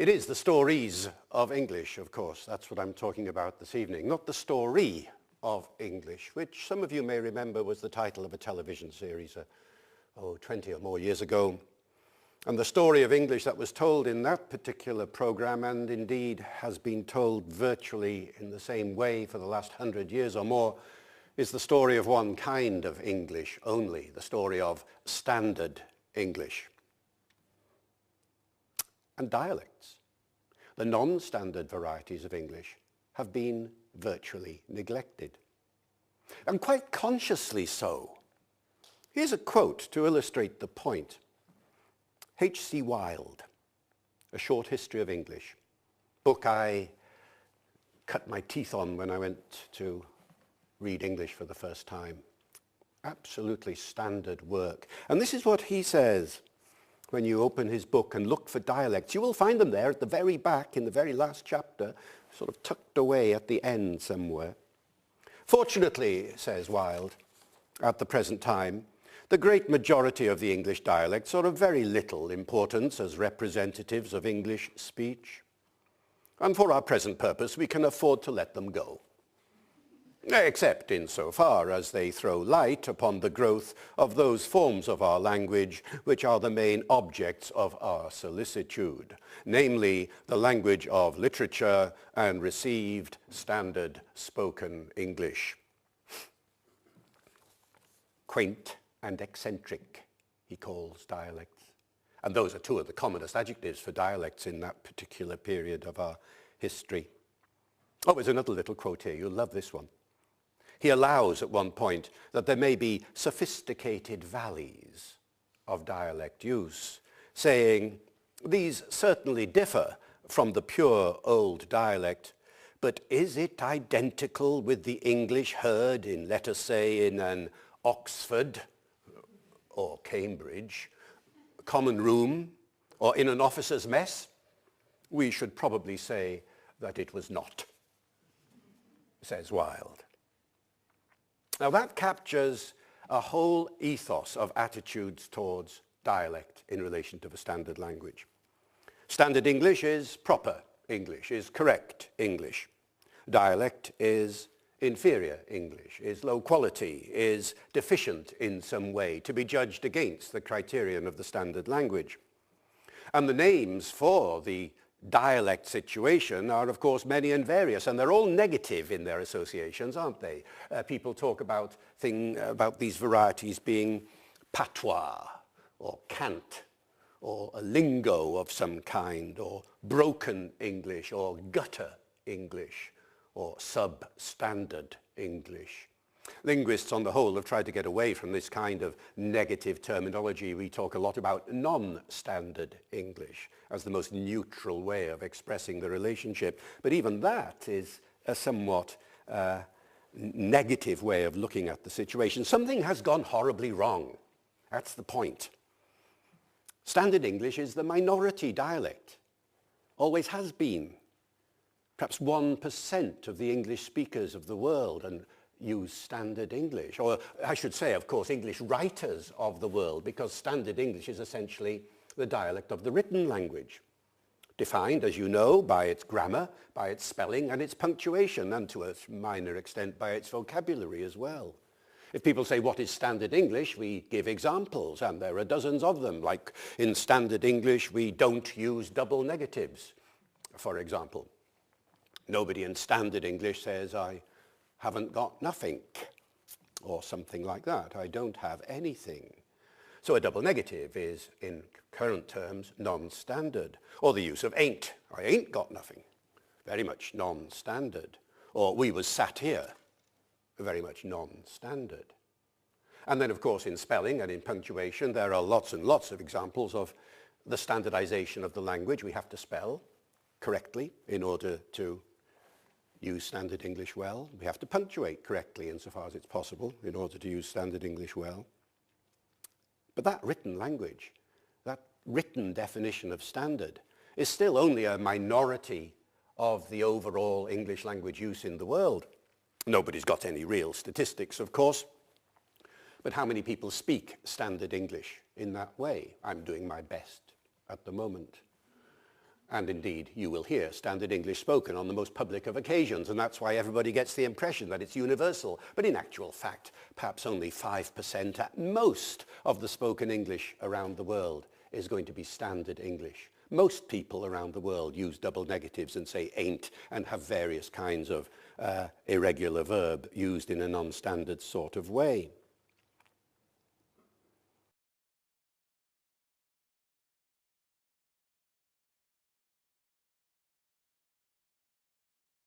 It is the stories of English, of course. That's what I'm talking about this evening. Not the story of English, which some of you may remember was the title of a television series 20 or more years ago. And the story of English that was told in that particular program, and indeed has been told virtually in the same way for the last 100 years or more, is the story of one kind of English only, the story of standard English. And dialects, the non-standard varieties of English, have been virtually neglected. And quite consciously so. Here's a quote to illustrate the point. H.C. Wilde, A Short History of English, book I cut my teeth on when I went to read English for the first time. Absolutely standard work. And this is what he says. When you open his book and look for dialects, you will find them there at the very back in the very last chapter, sort of tucked away at the end somewhere. Fortunately, says Wilde, at the present time, the great majority of the English dialects are of very little importance as representatives of English speech. And for our present purpose, we can afford to let them go. Except insofar as they throw light upon the growth of those forms of our language which are the main objects of our solicitude, namely the language of literature and received standard spoken English. Quaint and eccentric, he calls dialects. And those are two of the commonest adjectives for dialects in that particular period of our history. Oh, there's another little quote here. You'll love this one. He allows at one point that there may be sophisticated valleys of dialect use, saying, these certainly differ from the pure old dialect, but is it identical with the English heard in, let us say, in an Oxford or Cambridge common room or in an officer's mess? We should probably say that it was not, says Wilde. Now that captures a whole ethos of attitudes towards dialect in relation to the standard language. Standard English is proper English, is correct English. Dialect is inferior English, is low quality, is deficient in some way, to be judged against the criterion of the standard language. And the names for the dialect situation are, of course, many and various, and they're all negative in their associations, aren't they? People talk about these varieties being patois, or cant, or a lingo of some kind, or broken English, or gutter English, or substandard English. Linguists on the whole have tried to get away from this kind of negative terminology. We talk a lot about non-standard English as the most neutral way of expressing the relationship. But even that is a somewhat negative way of looking at the situation. Something has gone horribly wrong. That's the point. Standard English is the minority dialect. Always has been. Perhaps 1% of the English speakers of the world and use standard English, or I should say, of course, English writers of the world, because standard English is essentially the dialect of the written language, defined, as you know, by its grammar, by its spelling and its punctuation, and to a minor extent by its vocabulary as well. If people say, what is standard English, we give examples, and there are dozens of them. Like in standard English, we don't use double negatives, for example. Nobody in standard English says, I haven't got nothing, or something like that. I don't have anything. So a double negative is, in current terms, non-standard. Or the use of ain't. I ain't got nothing. Very much non-standard. Or we was sat here. Very much non-standard. And then, of course, in spelling and in punctuation, there are lots and lots of examples of the standardization of the language. We have to spell correctly in order to use standard English well. We have to punctuate correctly insofar as it's possible in order to use standard English well. But that written language, that written definition of standard, is still only a minority of the overall English language use in the world. Nobody's got any real statistics, of course, but how many people speak standard English in that way? I'm doing my best at the moment. And indeed, you will hear standard English spoken on the most public of occasions, and that's why everybody gets the impression that it's universal. But in actual fact, perhaps only 5% at most of the spoken English around the world is going to be standard English. Most people around the world use double negatives and say ain't and have various kinds of irregular verb used in a non-standard sort of way.